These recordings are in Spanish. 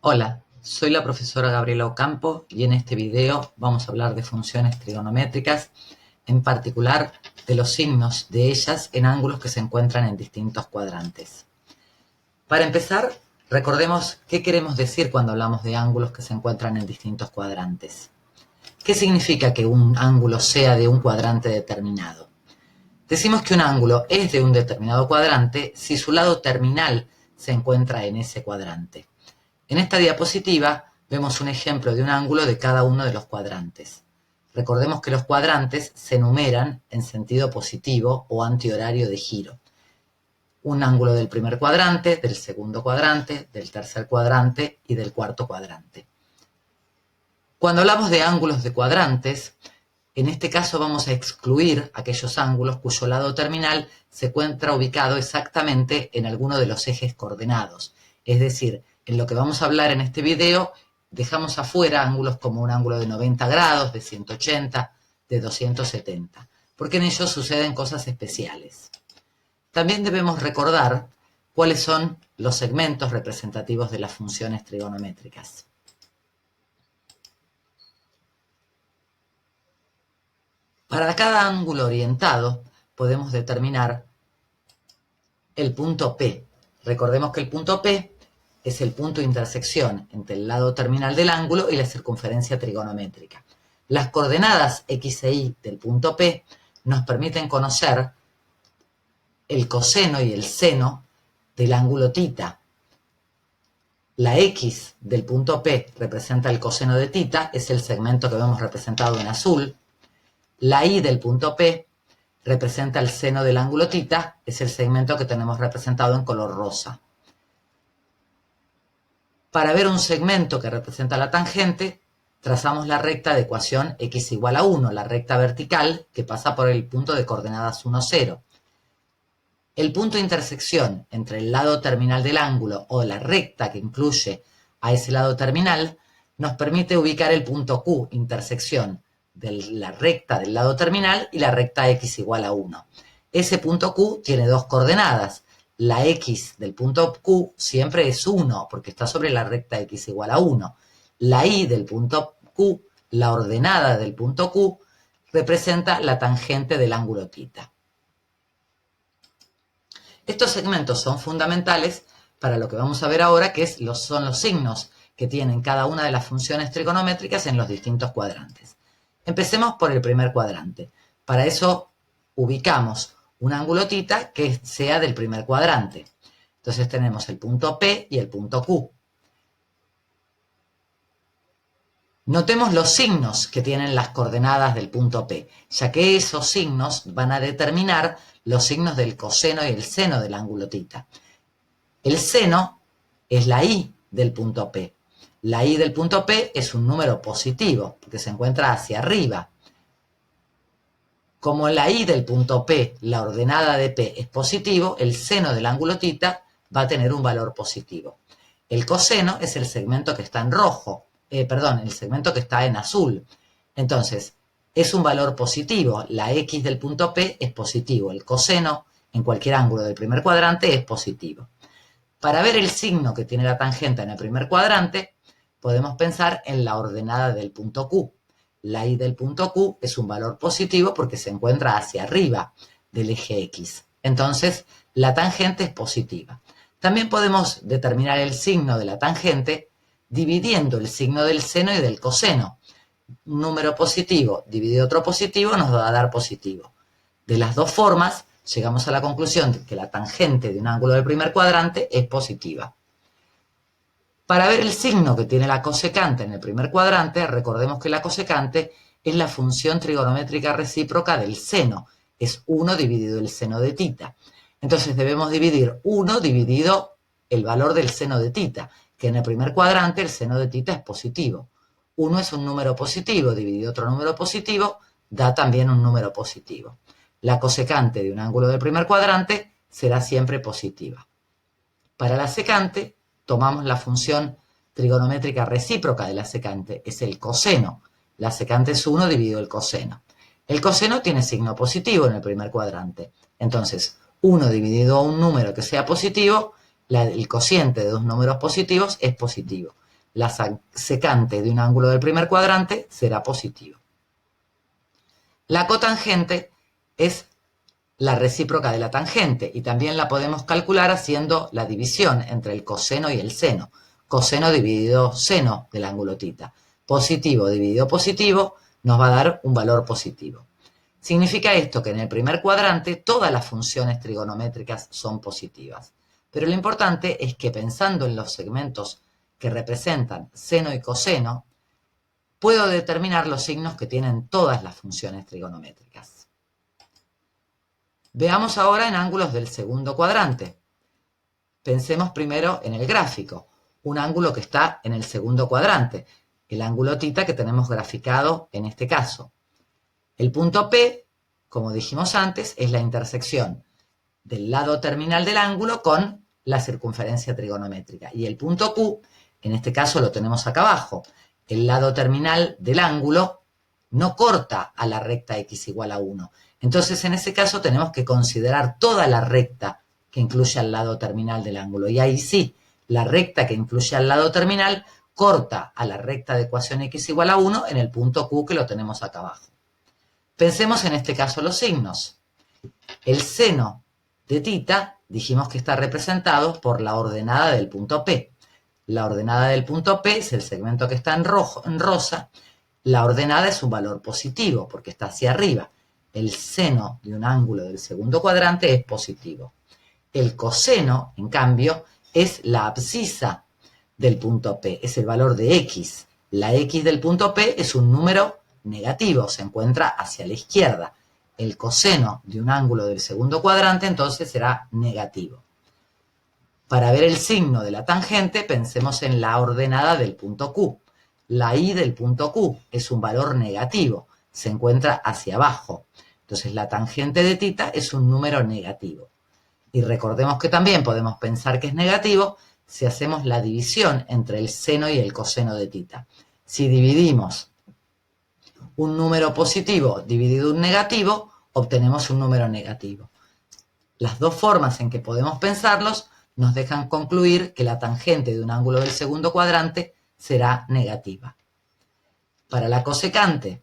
Hola, soy la profesora Gabriela Ocampo y en este video vamos a hablar de funciones trigonométricas, en particular de los signos de ellas en ángulos que se encuentran en distintos cuadrantes. Para empezar, recordemos qué queremos decir cuando hablamos de ángulos que se encuentran en distintos cuadrantes. ¿Qué significa que un ángulo sea de un cuadrante determinado? Decimos que un ángulo es de un determinado cuadrante si su lado terminal se encuentra en ese cuadrante. En esta diapositiva vemos un ejemplo de un ángulo de cada uno de los cuadrantes. Recordemos que los cuadrantes se numeran en sentido positivo o antihorario de giro. Un ángulo del primer cuadrante, del segundo cuadrante, del tercer cuadrante y del cuarto cuadrante. Cuando hablamos de ángulos de cuadrantes, en este caso vamos a excluir aquellos ángulos cuyo lado terminal se encuentra ubicado exactamente en alguno de los ejes coordenados. Es decir, en lo que vamos a hablar en este video, dejamos afuera ángulos como un ángulo de 90 grados, de 180, de 270, porque en ellos suceden cosas especiales. También debemos recordar cuáles son los segmentos representativos de las funciones trigonométricas. Para cada ángulo orientado podemos determinar el punto P. Recordemos que el punto P es el punto de intersección entre el lado terminal del ángulo y la circunferencia trigonométrica. Las coordenadas X e Y del punto P nos permiten conocer el coseno y el seno del ángulo θ. La X del punto P representa el coseno de θ, es el segmento que vemos representado en azul. La Y del punto P representa el seno del ángulo θ, es el segmento que tenemos representado en color rosa. Para ver un segmento que representa la tangente, trazamos la recta de ecuación x igual a 1, la recta vertical que pasa por el punto de coordenadas 1, 0. El punto de intersección entre el lado terminal del ángulo o la recta que incluye a ese lado terminal nos permite ubicar el punto Q, intersección de la recta del lado terminal y la recta x igual a 1. Ese punto Q tiene dos coordenadas. La x del punto Q siempre es 1 porque está sobre la recta x igual a 1. La y del punto Q, la ordenada del punto Q, representa la tangente del ángulo θ. Estos segmentos son fundamentales para lo que vamos a ver ahora, que son los signos que tienen cada una de las funciones trigonométricas en los distintos cuadrantes. Empecemos por el primer cuadrante. Para eso ubicamos un ángulo θ que sea del primer cuadrante. Entonces tenemos el punto P y el punto Q. Notemos los signos que tienen las coordenadas del punto P, ya que esos signos van a determinar los signos del coseno y el seno del ángulo θ. El seno es la Y del punto P. La Y del punto P es un número positivo, porque se encuentra hacia arriba. Como la Y del punto P, la ordenada de P, es positivo, el seno del ángulo θ va a tener un valor positivo. El coseno es el segmento que está en rojo, el segmento que está en azul. Entonces, es un valor positivo. La X del punto P es positivo. El coseno en cualquier ángulo del primer cuadrante es positivo. Para ver el signo que tiene la tangente en el primer cuadrante, podemos pensar en la ordenada del punto Q. La Y del punto Q es un valor positivo porque se encuentra hacia arriba del eje X. Entonces, la tangente es positiva. También podemos determinar el signo de la tangente dividiendo el signo del seno y del coseno. Un número positivo dividido otro positivo nos va a dar positivo. De las dos formas, llegamos a la conclusión de que la tangente de un ángulo del primer cuadrante es positiva. Para ver el signo que tiene la cosecante en el primer cuadrante, recordemos que la cosecante es la función trigonométrica recíproca del seno. Es 1 dividido el seno de θ. Entonces debemos dividir 1 dividido el valor del seno de θ, que en el primer cuadrante el seno de θ es positivo. 1 es un número positivo, dividido otro número positivo, da también un número positivo. La cosecante de un ángulo del primer cuadrante será siempre positiva. Para la secante, tomamos la función trigonométrica recíproca de la secante, es el coseno. La secante es 1 dividido el coseno. El coseno tiene signo positivo en el primer cuadrante. Entonces, 1 dividido un número que sea positivo, el cociente de dos números positivos es positivo. la secante de un ángulo del primer cuadrante será positivo. La cotangente es la recíproca de la tangente y también la podemos calcular haciendo la división entre el coseno y el seno. Coseno dividido seno del ángulo θ. Positivo dividido positivo nos va a dar un valor positivo. Significa esto que en el primer cuadrante todas las funciones trigonométricas son positivas. Pero lo importante es que pensando en los segmentos que representan seno y coseno, puedo determinar los signos que tienen todas las funciones trigonométricas. Veamos ahora en ángulos del segundo cuadrante. Pensemos primero en el gráfico, un ángulo que está en el segundo cuadrante, el ángulo θ que tenemos graficado en este caso. El punto P, como dijimos antes, es la intersección del lado terminal del ángulo con la circunferencia trigonométrica. Y el punto Q, en este caso lo tenemos acá abajo, el lado terminal del ángulo no corta a la recta x igual a 1. Entonces, en ese caso tenemos que considerar toda la recta que incluye al lado terminal del ángulo. Y ahí sí, la recta que incluye al lado terminal corta a la recta de ecuación x igual a 1 en el punto Q que lo tenemos acá abajo. Pensemos en este caso los signos. El seno de θ dijimos que está representado por la ordenada del punto P. La ordenada del punto P es el segmento que está en rosa. La ordenada es un valor positivo porque está hacia arriba. El seno de un ángulo del segundo cuadrante es positivo. El coseno, en cambio, es la abscisa del punto P, es el valor de x. La x del punto P es un número negativo, se encuentra hacia la izquierda. El coseno de un ángulo del segundo cuadrante entonces será negativo. Para ver el signo de la tangente, pensemos en la ordenada del punto Q. La y del punto Q es un valor negativo, se encuentra hacia abajo. Entonces la tangente de θ es un número negativo. Y recordemos que también podemos pensar que es negativo si hacemos la división entre el seno y el coseno de θ. Si dividimos un número positivo dividido un negativo, obtenemos un número negativo. Las dos formas en que podemos pensarlos nos dejan concluir que la tangente de un ángulo del segundo cuadrante será negativa. Para la cosecante,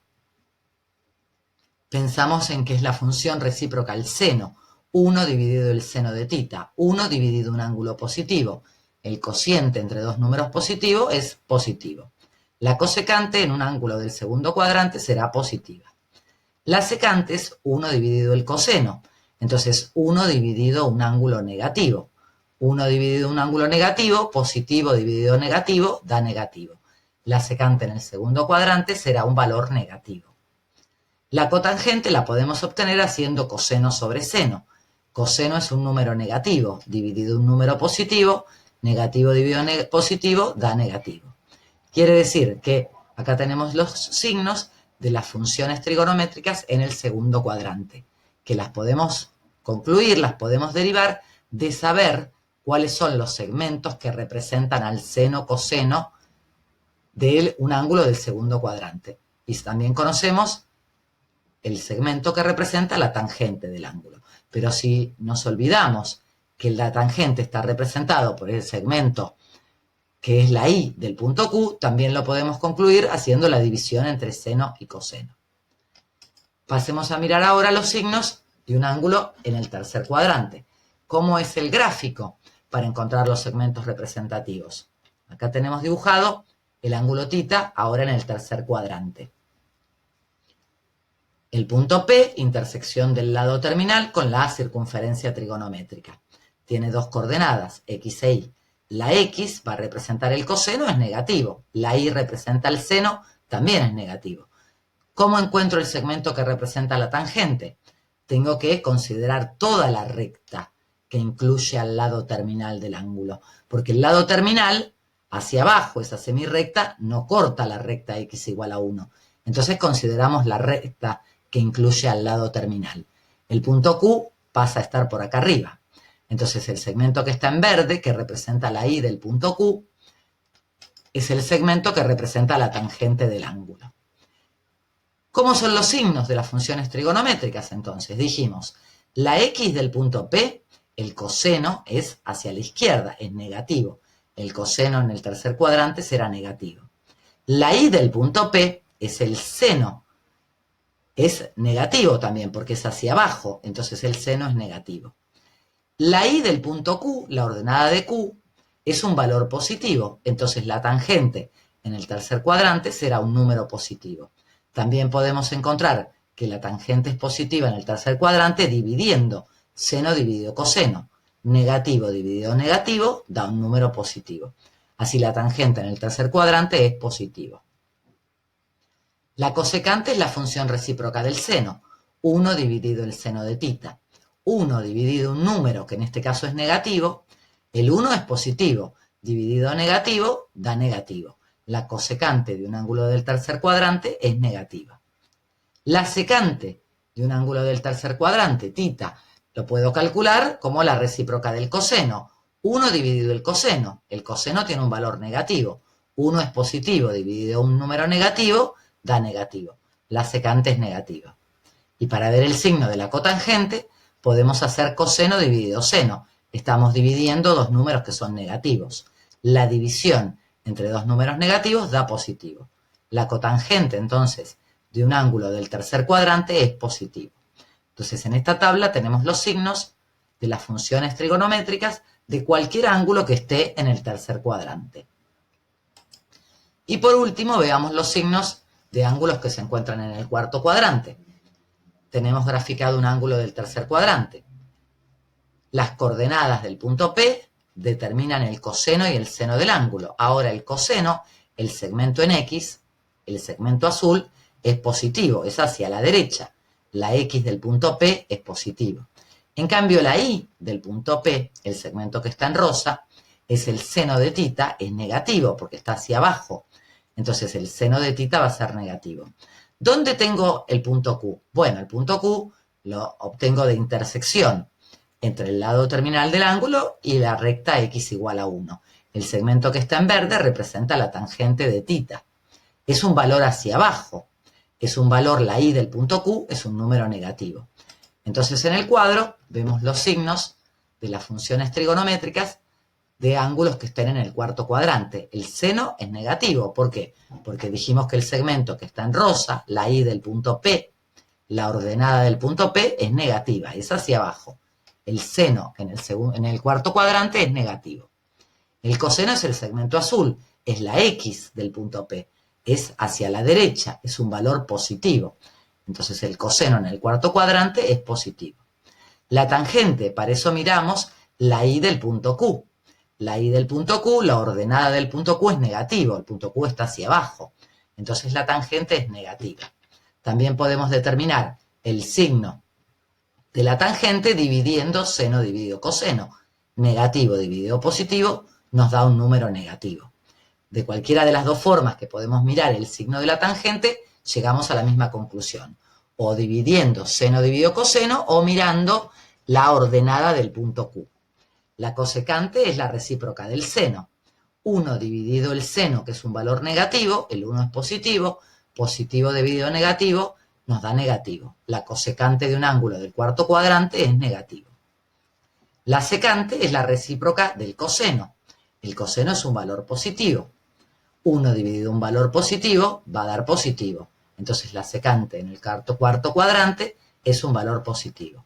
pensamos en que es la función recíproca al seno, 1 dividido el seno de θ, 1 dividido un ángulo positivo. El cociente entre dos números positivos es positivo. La cosecante en un ángulo del segundo cuadrante será positiva. La secante es 1 dividido el coseno, entonces 1 dividido un ángulo negativo. 1 dividido un ángulo negativo, positivo dividido negativo, da negativo. La secante en el segundo cuadrante será un valor negativo. La cotangente la podemos obtener haciendo coseno sobre seno. Coseno es un número negativo, dividido un número positivo, negativo dividido positivo da negativo. Quiere decir que acá tenemos los signos de las funciones trigonométricas en el segundo cuadrante, que las podemos concluir, las podemos derivar de saber cuáles son los segmentos que representan al seno coseno de un ángulo del segundo cuadrante. Y también conocemos el segmento que representa la tangente del ángulo. Pero si nos olvidamos que la tangente está representado por el segmento que es la y del punto Q, también lo podemos concluir haciendo la división entre seno y coseno. Pasemos a mirar ahora los signos de un ángulo en el tercer cuadrante. ¿Cómo es el gráfico para encontrar los segmentos representativos? Acá tenemos dibujado el ángulo θ ahora en el tercer cuadrante. El punto P, intersección del lado terminal con la circunferencia trigonométrica. Tiene dos coordenadas, x e y. La x va a representar el coseno, es negativo. La y representa el seno, también es negativo. ¿Cómo encuentro el segmento que representa la tangente? Tengo que considerar toda la recta que incluye al lado terminal del ángulo, porque el lado terminal, hacia abajo, esa semirrecta, no corta la recta x igual a 1. Entonces consideramos la recta que incluye al lado terminal. El punto Q pasa a estar por acá arriba. Entonces el segmento que está en verde, que representa la y del punto Q, es el segmento que representa la tangente del ángulo. ¿Cómo son los signos de las funciones trigonométricas entonces? Dijimos, la x del punto P, el coseno es hacia la izquierda, es negativo. el coseno en el tercer cuadrante será negativo. La y del punto P es el seno. Es negativo también porque es hacia abajo, entonces el seno es negativo. La y del punto Q, la ordenada de Q, es un valor positivo, entonces la tangente en el tercer cuadrante será un número positivo. También podemos encontrar que la tangente es positiva en el tercer cuadrante dividiendo seno dividido coseno. Negativo dividido negativo da un número positivo. Así la tangente en el tercer cuadrante es positivo. La cosecante es la función recíproca del seno. 1 dividido el seno de tita. 1 dividido un número, que en este caso es negativo. El 1 es positivo. Dividido negativo da negativo. La cosecante de un ángulo del tercer cuadrante es negativa. La secante de un ángulo del tercer cuadrante, tita, lo puedo calcular como la recíproca del coseno. 1 dividido el coseno. El coseno tiene un valor negativo. 1 es positivo dividido un número negativo, da negativo. La secante es negativa. Y para ver el signo de la cotangente, podemos hacer coseno dividido seno. Estamos dividiendo dos números que son negativos. La división entre dos números negativos da positivo. La cotangente, entonces, de un ángulo del tercer cuadrante es positivo. Entonces, en esta tabla tenemos los signos de las funciones trigonométricas de cualquier ángulo que esté en el tercer cuadrante. Y por último, veamos los signos de ángulos que se encuentran en el cuarto cuadrante. Tenemos graficado un ángulo del tercer cuadrante. Las coordenadas del punto P determinan el coseno y el seno del ángulo. Ahora el coseno, el segmento en X, el segmento azul, es positivo, es hacia la derecha. La X del punto P es positivo. En cambio la Y del punto P, el segmento que está en rosa, es el seno de tita, es negativo porque está hacia abajo. Entonces el seno de tita va a ser negativo. ¿Dónde tengo el punto Q? Bueno, el punto Q lo obtengo de intersección entre el lado terminal del ángulo y la recta X igual a 1. El segmento que está en verde representa la tangente de tita. Es un valor hacia abajo. Es un valor, la Y del punto Q es un número negativo. Entonces en el cuadro vemos los signos de las funciones trigonométricas de ángulos que estén en el cuarto cuadrante. El seno es negativo. ¿Por qué? Porque dijimos que el segmento que está en rosa, la Y del punto P, la ordenada del punto P es negativa, es hacia abajo. El seno en el cuarto cuadrante es negativo. El coseno es el segmento azul, es la X del punto P, es hacia la derecha, es un valor positivo. Entonces el coseno en el cuarto cuadrante es positivo. La tangente, para eso miramos la Y del punto Q. La Y del punto Q, la ordenada del punto Q es negativo, el punto Q está hacia abajo. Entonces la tangente es negativa. También podemos determinar el signo de la tangente dividiendo seno dividido coseno. Negativo dividido positivo nos da un número negativo. De cualquiera de las dos formas que podemos mirar el signo de la tangente, llegamos a la misma conclusión. O dividiendo seno dividido coseno o mirando la ordenada del punto Q. La cosecante es la recíproca del seno. 1 dividido el seno, que es un valor negativo, el 1 es positivo, positivo dividido negativo nos da negativo. La cosecante de un ángulo del cuarto cuadrante es negativo. La secante es la recíproca del coseno. El coseno es un valor positivo. 1 dividido un valor positivo va a dar positivo. Entonces la secante en el cuarto cuadrante es un valor positivo.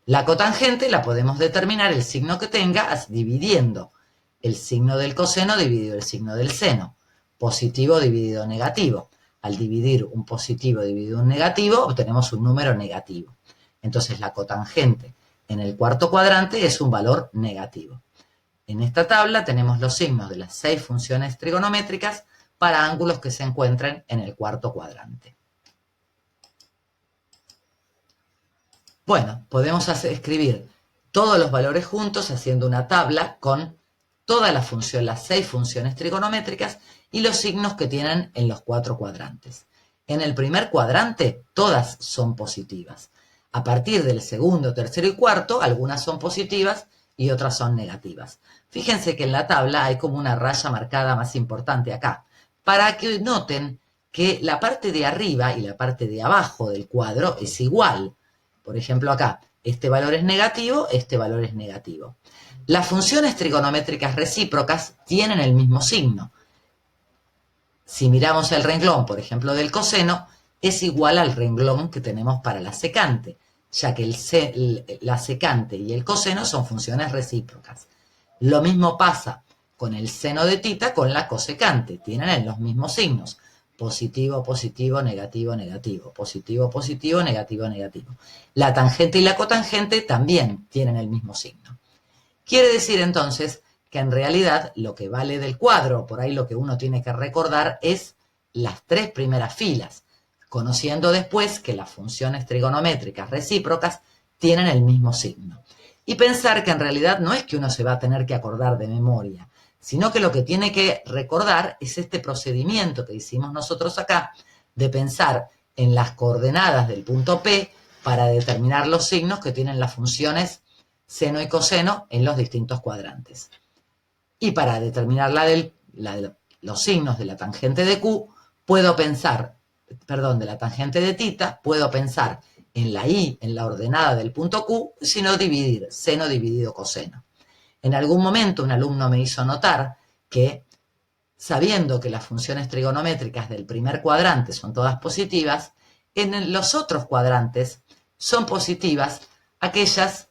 La cotangente la podemos determinar el signo que tenga dividiendo el signo del coseno dividido el signo del seno. Positivo dividido negativo. Al dividir un positivo dividido un negativo, obtenemos un número negativo. Entonces la cotangente en el cuarto cuadrante es un valor negativo. En esta tabla tenemos los signos de las 6 funciones trigonométricas para ángulos que se encuentren en el cuarto cuadrante. Bueno, podemos escribir todos los valores juntos haciendo una tabla con todas las 6 funciones trigonométricas y los signos que tienen en los 4 cuadrantes. En el primer cuadrante todas son positivas. A partir del segundo, tercero y cuarto, algunas son positivas y otras son negativas. Fíjense que en la tabla hay como una raya marcada más importante acá, para que noten que la parte de arriba y la parte de abajo del cuadro es igual. Por ejemplo, acá, Este valor es negativo, este valor es negativo. Las funciones trigonométricas recíprocas tienen el mismo signo. Si miramos el renglón, por ejemplo, del coseno, es igual al renglón que tenemos para la secante, ya que la secante y el coseno son funciones recíprocas. Lo mismo pasa con el seno de tita con la cosecante, tienen los mismos signos. Positivo, positivo, negativo, negativo. Positivo, positivo, negativo, negativo. La tangente y la cotangente también tienen el mismo signo. Quiere decir entonces que en realidad lo que vale del cuadro, por ahí lo que uno tiene que recordar es las tres primeras filas, conociendo después que las funciones trigonométricas recíprocas tienen el mismo signo. Y pensar que en realidad no es que uno se va a tener que acordar de memoria, sino que lo que tiene que recordar es este procedimiento que hicimos nosotros acá de pensar en las coordenadas del punto P para determinar los signos que tienen las funciones seno y coseno en los distintos cuadrantes. Y para determinar los signos de la tangente de Q, de la tangente de tita, puedo pensar en la I, en la ordenada del punto Q, sino dividir seno dividido coseno. En algún momento un alumno me hizo notar que, sabiendo que las funciones trigonométricas del primer cuadrante son todas positivas, en los otros cuadrantes son positivas aquellas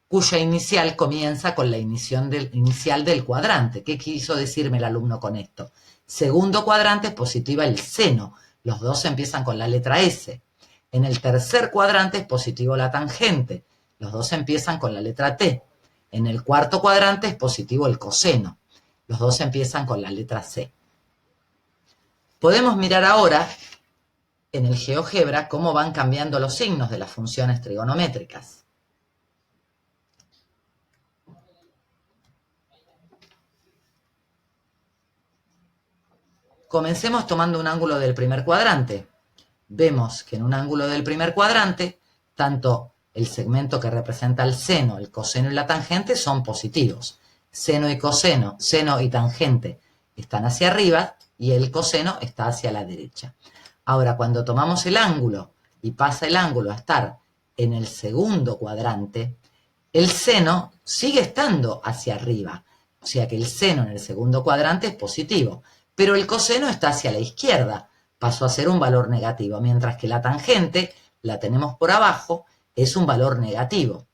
cuya inicial comienza con la inicial del cuadrante. ¿Qué quiso decirme el alumno con esto? Segundo cuadrante es positiva el seno. Los dos empiezan con la letra S. En el tercer cuadrante es positivo la tangente. Los dos empiezan con la letra T. En el cuarto cuadrante es positivo el coseno. Los dos empiezan con la letra C. Podemos mirar ahora en el GeoGebra cómo van cambiando los signos de las funciones trigonométricas. Comencemos tomando un ángulo del primer cuadrante. Vemos que en un ángulo del primer cuadrante, tanto el segmento que representa el seno, el coseno y la tangente son positivos. Seno y coseno, seno y tangente están hacia arriba y el coseno está hacia la derecha. Ahora, cuando tomamos el ángulo y pasa el ángulo a estar en el segundo cuadrante, el seno sigue estando hacia arriba. O sea que el seno en el segundo cuadrante es positivo, pero el coseno está hacia la izquierda, pasó a ser un valor negativo, mientras que la tangente, la tenemos por abajo, es un valor negativo.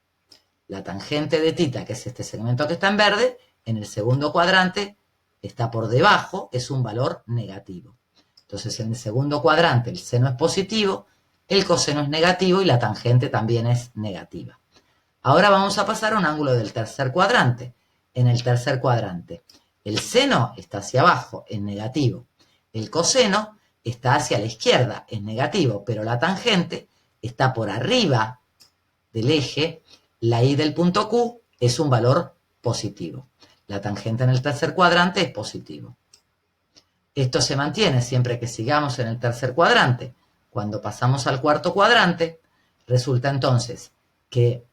La tangente de tita, que es este segmento que está en verde, en el segundo cuadrante está por debajo, es un valor negativo. Entonces en el segundo cuadrante el seno es positivo, el coseno es negativo y la tangente también es negativa. Ahora vamos a pasar a un ángulo del tercer cuadrante. En el tercer cuadrante el seno está hacia abajo, es negativo. El coseno está hacia la izquierda, es negativo, pero la tangente está por arriba del eje. La I del punto Q es un valor positivo. La tangente en el tercer cuadrante es positivo. Esto se mantiene siempre que sigamos en el tercer cuadrante. Cuando pasamos al cuarto cuadrante, resulta entonces que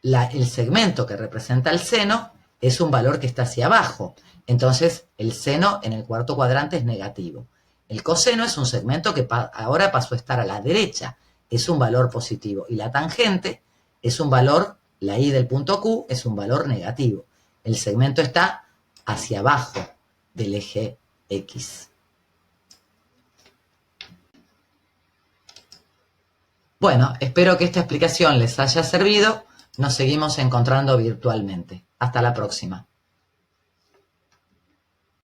el segmento que representa el seno es un valor que está hacia abajo. Entonces, el seno en el cuarto cuadrante es negativo. El coseno es un segmento que ahora pasó a estar a la derecha. Es un valor positivo. Y la tangente es un valor, la I del punto Q es un valor negativo. El segmento está hacia abajo del eje X. Bueno, espero que esta explicación les haya servido. Nos seguimos encontrando virtualmente. Hasta la próxima.